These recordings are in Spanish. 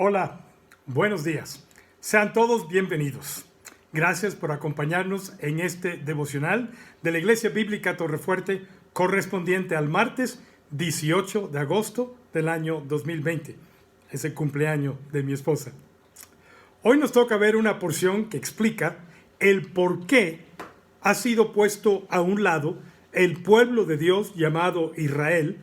Hola, buenos días. Sean todos bienvenidos. Gracias por acompañarnos en este devocional de la Iglesia Bíblica Torrefuerte correspondiente al martes 18 de agosto del año 2020. Es el cumpleaños de mi esposa. Hoy nos toca ver una porción que explica el por qué ha sido puesto a un lado el pueblo de Dios llamado Israel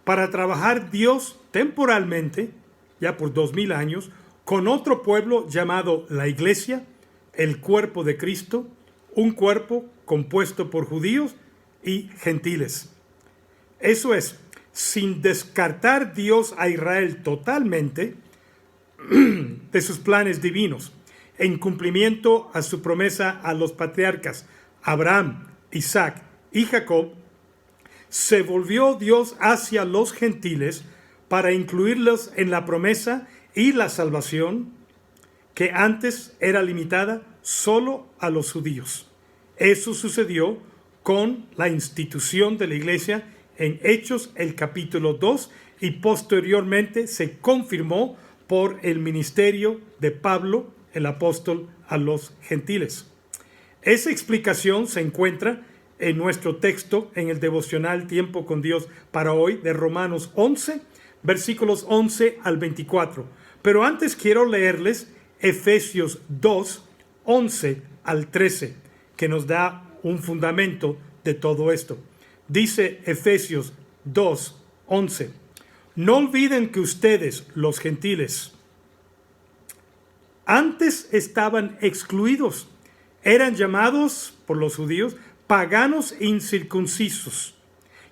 para trabajar Dios temporalmente, ya por 2000 años, con otro pueblo llamado la Iglesia, el cuerpo de Cristo, un cuerpo compuesto por judíos y gentiles. Eso es, sin descartar Dios a Israel totalmente de sus planes divinos, en cumplimiento a su promesa a los patriarcas Abraham, Isaac y Jacob, se volvió Dios hacia los gentiles para incluirlos en la promesa y la salvación que antes era limitada solo a los judíos. Eso sucedió con la institución de la iglesia en Hechos el capítulo 2 y posteriormente se confirmó por el ministerio de Pablo, el apóstol a los gentiles. Esa explicación se encuentra en nuestro texto en el devocional Tiempo con Dios para hoy de Romanos 11, versículos 11 al 24. Pero antes quiero leerles Efesios 2, 11 al 13, que nos da un fundamento de todo esto. Dice Efesios 2, 11. No olviden que ustedes, los gentiles, antes estaban excluidos. Eran llamados por los judíos paganos incircuncisos,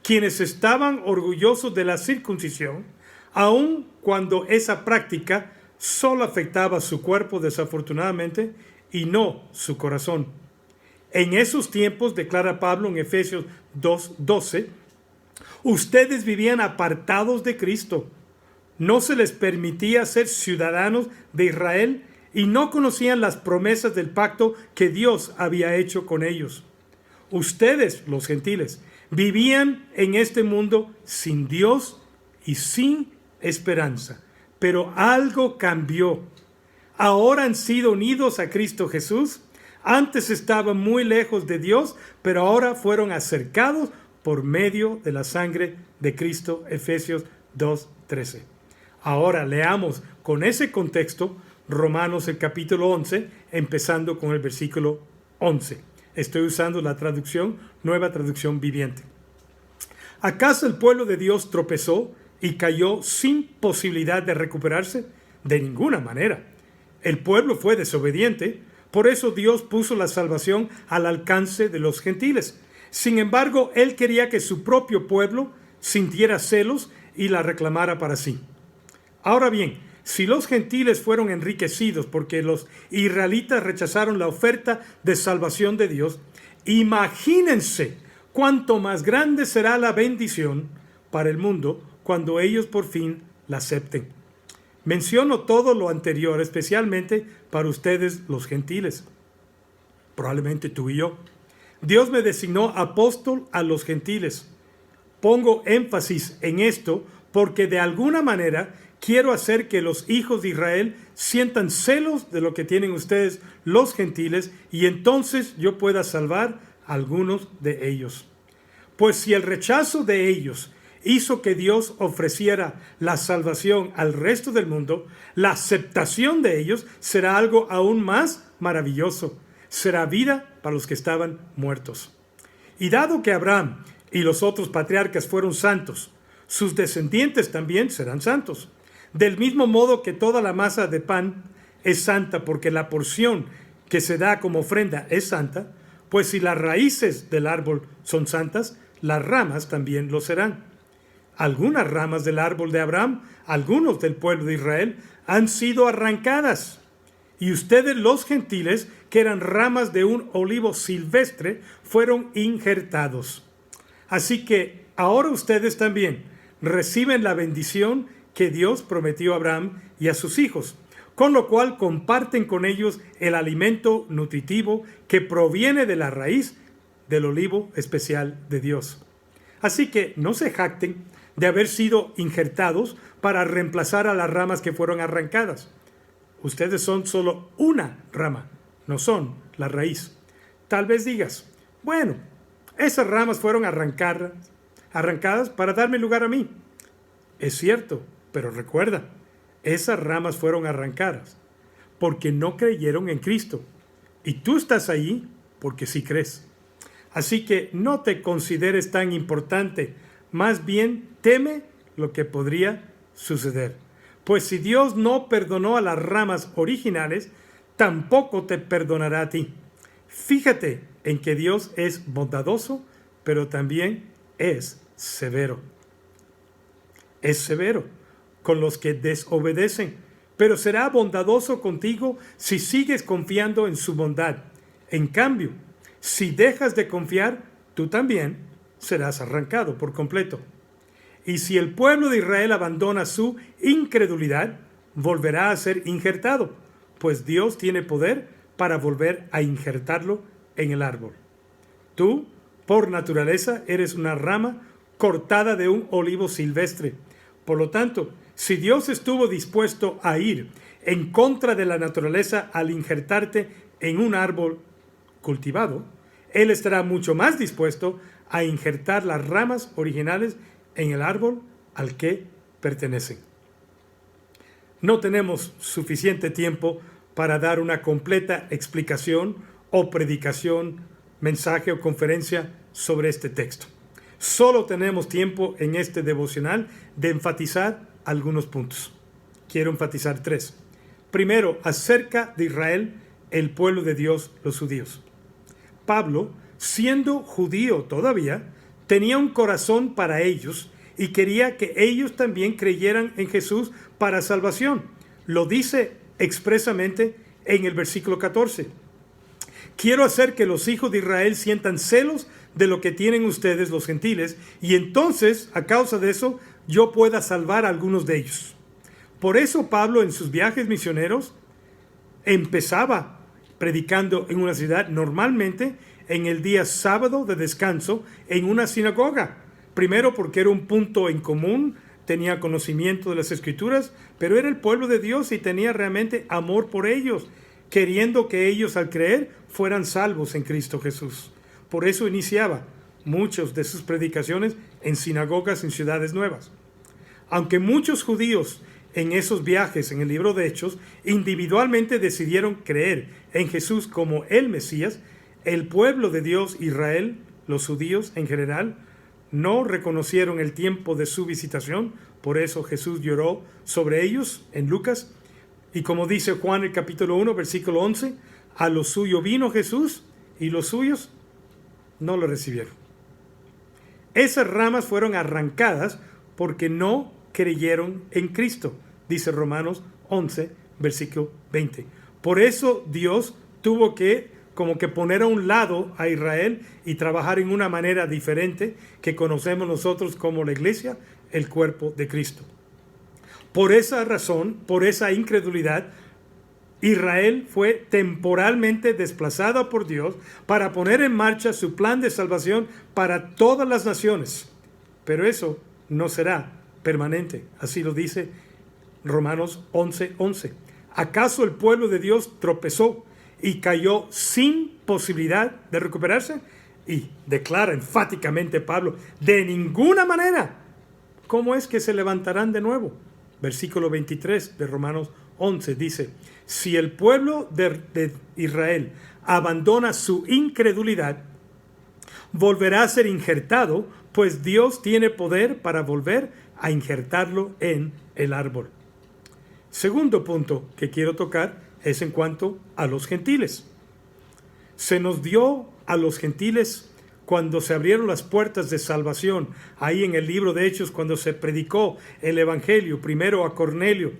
quienes estaban orgullosos de la circuncisión, aun cuando esa práctica solo afectaba su cuerpo desafortunadamente y no su corazón. En esos tiempos, declara Pablo en Efesios 2:12, ustedes vivían apartados de Cristo. No se les permitía ser ciudadanos de Israel y no conocían las promesas del pacto que Dios había hecho con ellos. Ustedes, los gentiles, vivían en este mundo sin Dios y sin esperanza. Pero algo cambió. Ahora han sido unidos a Cristo Jesús. Antes estaban muy lejos de Dios, pero ahora fueron acercados por medio de la sangre de Cristo. Efesios 2:13. Ahora leamos con ese contexto Romanos el capítulo 11, empezando con el versículo 11. Estoy usando la traducción, Nueva Traducción Viviente. ¿Acaso el pueblo de Dios tropezó y cayó sin posibilidad de recuperarse? De ninguna manera. El pueblo fue desobediente, por eso Dios puso la salvación al alcance de los gentiles. Sin embargo, Él quería que su propio pueblo sintiera celos y la reclamara para sí. Ahora bien, si los gentiles fueron enriquecidos porque los israelitas rechazaron la oferta de salvación de Dios, imagínense cuánto más grande será la bendición para el mundo cuando ellos por fin la acepten. Menciono todo lo anterior, especialmente para ustedes los gentiles, probablemente tú y yo. Dios me designó apóstol a los gentiles. Pongo énfasis en esto porque de alguna manera quiero hacer que los hijos de Israel sientan celos de lo que tienen ustedes, los gentiles, y entonces yo pueda salvar a algunos de ellos. Pues si el rechazo de ellos hizo que Dios ofreciera la salvación al resto del mundo, la aceptación de ellos será algo aún más maravilloso. Será vida para los que estaban muertos. Y dado que Abraham y los otros patriarcas fueron santos, sus descendientes también serán santos. Del mismo modo que toda la masa de pan es santa porque la porción que se da como ofrenda es santa, pues si las raíces del árbol son santas, las ramas también lo serán. Algunas ramas del árbol de Abraham, algunos del pueblo de Israel, han sido arrancadas. Y ustedes los gentiles, que eran ramas de un olivo silvestre, fueron injertados. Así que ahora ustedes también reciben la bendición que Dios prometió a Abraham y a sus hijos, con lo cual comparten con ellos el alimento nutritivo que proviene de la raíz del olivo especial de Dios. Así que no se jacten de haber sido injertados para reemplazar a las ramas que fueron arrancadas. Ustedes son solo una rama, no son la raíz. Tal vez digas, bueno, esas ramas fueron arrancadas para darme lugar a mí. Es cierto, pero recuerda, esas ramas fueron arrancadas porque no creyeron en Cristo. Y tú estás ahí porque sí crees. Así que no te consideres tan importante, más bien teme lo que podría suceder. Pues si Dios no perdonó a las ramas originales, tampoco te perdonará a ti. Fíjate en que Dios es bondadoso, pero también es severo. Es severo con los que desobedecen, pero será bondadoso contigo si sigues confiando en su bondad. En cambio, si dejas de confiar, tú también serás arrancado por completo. Y si el pueblo de Israel abandona su incredulidad, volverá a ser injertado, pues Dios tiene poder para volver a injertarlo en el árbol. Tú, por naturaleza, eres una rama cortada de un olivo silvestre. Por lo tanto, si Dios estuvo dispuesto a ir en contra de la naturaleza al injertarte en un árbol cultivado, Él estará mucho más dispuesto a injertar las ramas originales en el árbol al que pertenecen. No tenemos suficiente tiempo para dar una completa explicación o predicación, mensaje o conferencia sobre este texto. Solo tenemos tiempo en este devocional de enfatizar algunos puntos. Quiero enfatizar 3. Primero, acerca de Israel, el pueblo de Dios, los judíos. Pablo, siendo judío todavía, tenía un corazón para ellos y quería que ellos también creyeran en Jesús para salvación. Lo dice expresamente en el versículo 14. Quiero hacer que los hijos de Israel sientan celos de lo que tienen ustedes los gentiles, y entonces, a causa de eso, yo pueda salvar a algunos de ellos. Por eso Pablo en sus viajes misioneros empezaba predicando en una ciudad, normalmente en el día sábado de descanso, en una sinagoga. Primero porque era un punto en común, tenía conocimiento de las Escrituras, pero era el pueblo de Dios y tenía realmente amor por ellos, queriendo que ellos al creer fueran salvos en Cristo Jesús. Por eso iniciaba muchas de sus predicaciones en sinagogas en ciudades nuevas. Aunque muchos judíos en esos viajes en el libro de Hechos individualmente decidieron creer en Jesús como el Mesías, el pueblo de Dios, Israel, los judíos en general, no reconocieron el tiempo de su visitación. Por eso Jesús lloró sobre ellos en Lucas. Y como dice Juan el capítulo 1, versículo 11, a lo suyo vino Jesús y los suyos no lo recibieron. Esas ramas fueron arrancadas porque no creyeron en Cristo, dice Romanos 11, versículo 20. Por eso Dios tuvo que como que poner a un lado a Israel y trabajar en una manera diferente que conocemos nosotros como la iglesia, el cuerpo de Cristo. Por esa razón, por esa incredulidad, Israel fue temporalmente desplazada por Dios para poner en marcha su plan de salvación para todas las naciones. Pero eso no será permanente, así lo dice Romanos 11:11. ¿Acaso el pueblo de Dios tropezó y cayó sin posibilidad de recuperarse? Y declara enfáticamente Pablo, de ninguna manera. ¿Cómo es que se levantarán de nuevo? Versículo 23 de Romanos 11 dice, si el pueblo de Israel abandona su incredulidad, volverá a ser injertado, pues Dios tiene poder para volver a injertarlo en el árbol. Segundo punto que quiero tocar es en cuanto a los gentiles. Se nos dio a los gentiles cuando se abrieron las puertas de salvación, ahí en el libro de Hechos, cuando se predicó el Evangelio, primero a Cornelio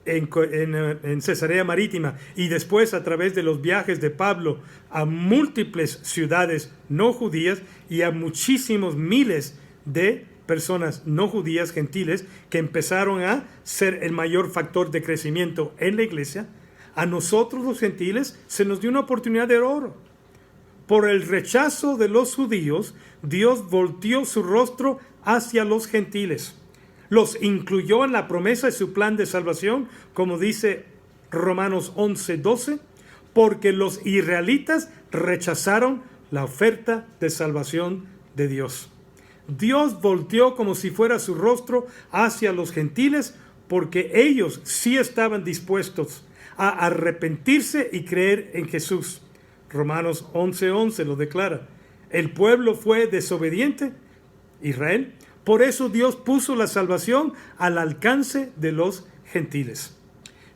en Cesarea Marítima y después a través de los viajes de Pablo a múltiples ciudades no judías y a muchísimos miles de personas no judías, gentiles, que empezaron a ser el mayor factor de crecimiento en la iglesia. A nosotros los gentiles se nos dio una oportunidad de oro. Por el rechazo de los judíos, Dios volteó su rostro hacia los gentiles. Los incluyó en la promesa de su plan de salvación, como dice Romanos 11:12, porque los israelitas rechazaron la oferta de salvación de Dios. Dios volteó como si fuera su rostro hacia los gentiles, porque ellos sí estaban dispuestos a arrepentirse y creer en Jesús. Romanos 11:11 lo declara. El pueblo fue desobediente, Israel. Por eso Dios puso la salvación al alcance de los gentiles.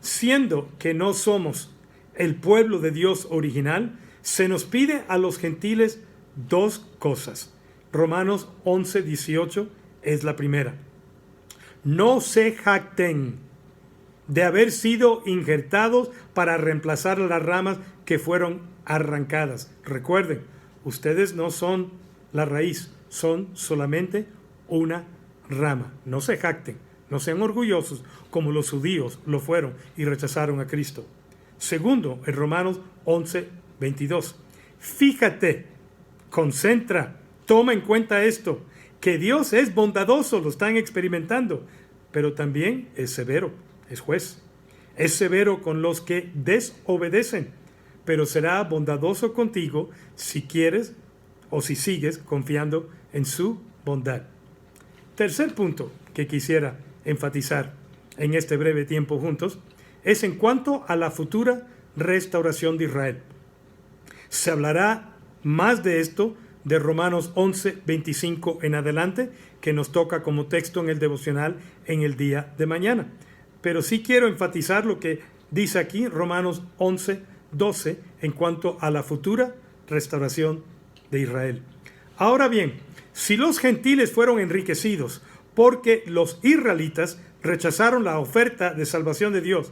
Siendo que no somos el pueblo de Dios original, se nos pide a los gentiles dos cosas. Romanos 11:18 es la primera. No se jacten de haber sido injertados para reemplazar las ramas que fueron arrancadas. Recuerden, ustedes no son la raíz, son solamente una rama. No se jacten, no sean orgullosos como los judíos lo fueron y rechazaron a Cristo. Segundo, en Romanos 11:22. Fíjate, concentra, toma en cuenta esto, que Dios es bondadoso, lo están experimentando, pero también es severo, es juez. Es severo con los que desobedecen, pero será bondadoso contigo si quieres o si sigues confiando en su bondad. Tercer punto que quisiera enfatizar en este breve tiempo juntos es en cuanto a la futura restauración de Israel. Se hablará más de esto de Romanos 11:25 en adelante, que nos toca como texto en el devocional en el día de mañana. Pero sí quiero enfatizar lo que dice aquí Romanos 11:12 en cuanto a la futura restauración de Israel. Ahora bien, si los gentiles fueron enriquecidos porque los israelitas rechazaron la oferta de salvación de Dios,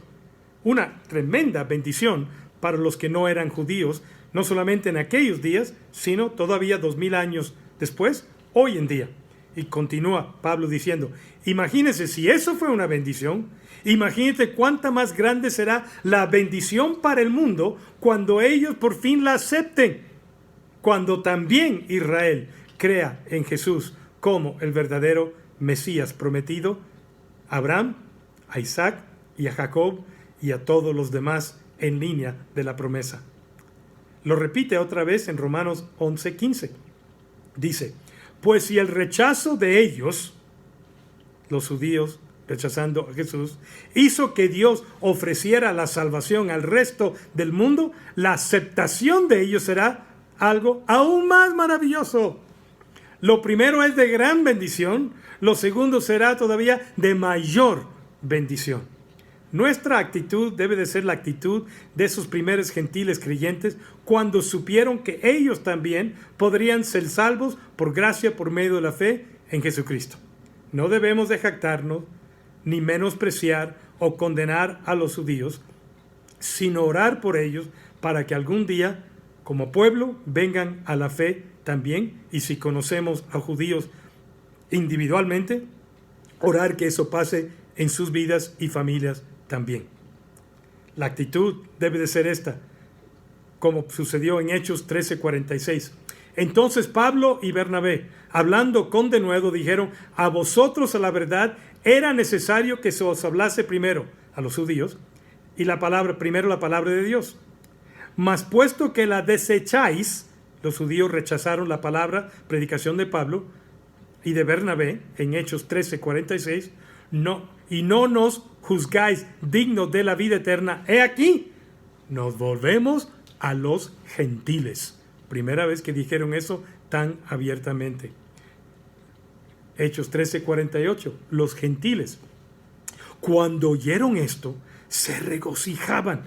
una tremenda bendición para los que no eran judíos, no solamente en aquellos días, sino todavía 2000 años después, hoy en día. Y continúa Pablo diciendo, imagínense si eso fue una bendición, imagínense cuánta más grande será la bendición para el mundo cuando ellos por fin la acepten, cuando también Israel crea en Jesús como el verdadero Mesías prometido a Abraham, a Isaac y a Jacob y a todos los demás en línea de la promesa. Lo repite otra vez en Romanos 11:15. Dice, pues si el rechazo de ellos, los judíos rechazando a Jesús, hizo que Dios ofreciera la salvación al resto del mundo, la aceptación de ellos será algo aún más maravilloso. Lo primero es de gran bendición, lo segundo será todavía de mayor bendición. Nuestra actitud debe de ser la actitud de esos primeros gentiles creyentes cuando supieron que ellos también podrían ser salvos por gracia por medio de la fe en Jesucristo. No debemos de jactarnos ni menospreciar o condenar a los judíos, sino orar por ellos para que algún día como pueblo vengan a la fe también, y si conocemos a judíos individualmente, orar que eso pase en sus vidas y familias también. La actitud debe de ser esta, como sucedió en Hechos 13:46. Entonces Pablo y Bernabé, hablando con denuedo, dijeron, a vosotros a la verdad era necesario que se os hablase primero a los judíos, y primero la palabra de Dios. Mas puesto que la desecháis, los judíos rechazaron la predicación de Pablo y de Bernabé en Hechos 13:46, y no nos juzgáis dignos de la vida eterna. He aquí, nos volvemos a los gentiles. Primera vez que dijeron eso tan abiertamente. Hechos 13:48, los gentiles, cuando oyeron esto, se regocijaban,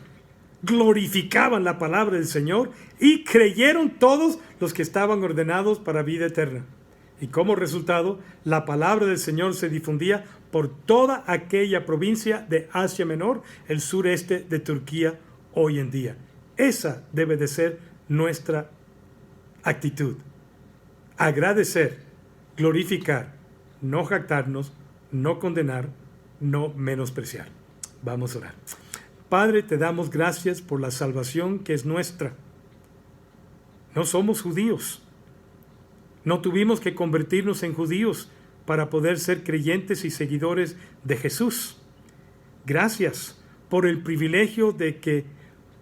glorificaban la palabra del Señor y creyeron todos los que estaban ordenados para vida eterna. Y como resultado, la palabra del Señor se difundía por toda aquella provincia de Asia Menor, el sureste de Turquía hoy en día. Esa debe de ser nuestra actitud. Agradecer, glorificar, no jactarnos, no condenar, no menospreciar. Vamos a orar. Padre, te damos gracias por la salvación que es nuestra. No somos judíos. No tuvimos que convertirnos en judíos para poder ser creyentes y seguidores de Jesús. Gracias por el privilegio de que,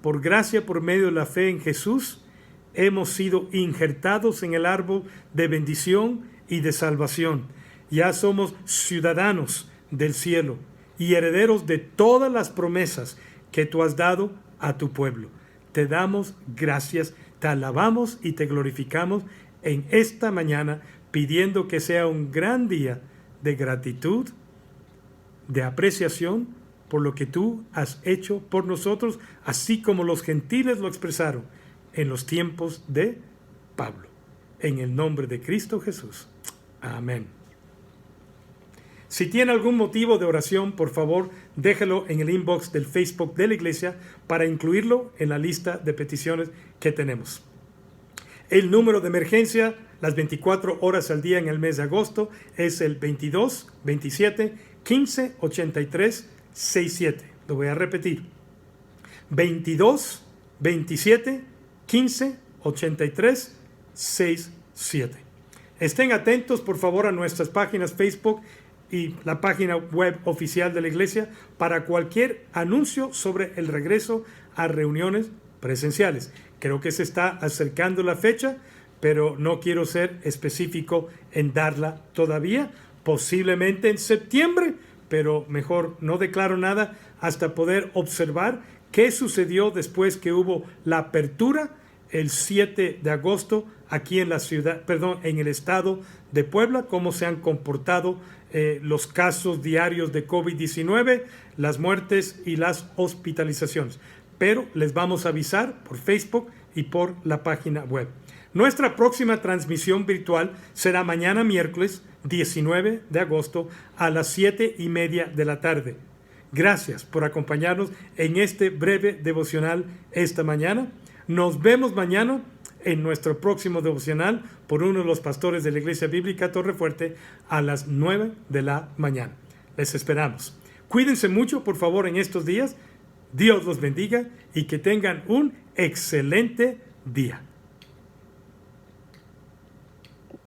por gracia, por medio de la fe en Jesús, hemos sido injertados en el árbol de bendición y de salvación. Ya somos ciudadanos del cielo y herederos de todas las promesas que tú has dado a tu pueblo. Te damos gracias, te alabamos y te glorificamos en esta mañana, pidiendo que sea un gran día de gratitud, de apreciación por lo que tú has hecho por nosotros, así como los gentiles lo expresaron en los tiempos de Pablo. En el nombre de Cristo Jesús. Amén. Si tiene algún motivo de oración, por favor, déjelo en el inbox del Facebook de la iglesia para incluirlo en la lista de peticiones que tenemos. El número de emergencia, las 24 horas al día en el mes de agosto, es el 22 27 15 83 67. Lo voy a repetir. 22 27 15 83 67. Estén atentos, por favor, a nuestras páginas Facebook y la página web oficial de la iglesia para cualquier anuncio sobre el regreso a reuniones presenciales. Creo que se está acercando la fecha, pero no quiero ser específico en darla todavía. Posiblemente en septiembre, pero mejor no declaro nada hasta poder observar qué sucedió después que hubo la apertura el 7 de agosto aquí en la ciudad, en el estado de Puebla, cómo se han comportado los casos diarios de COVID-19, las muertes y las hospitalizaciones. Pero les vamos a avisar por Facebook y por la página web. Nuestra próxima transmisión virtual será mañana miércoles 19 de agosto a las 7:30 de la tarde. Gracias por acompañarnos en este breve devocional esta mañana. Nos vemos mañana en nuestro próximo devocional por uno de los pastores de la Iglesia Bíblica Torrefuerte a las 9 de la mañana. Les esperamos. Cuídense mucho, por favor, en estos días. Dios los bendiga y que tengan un excelente día.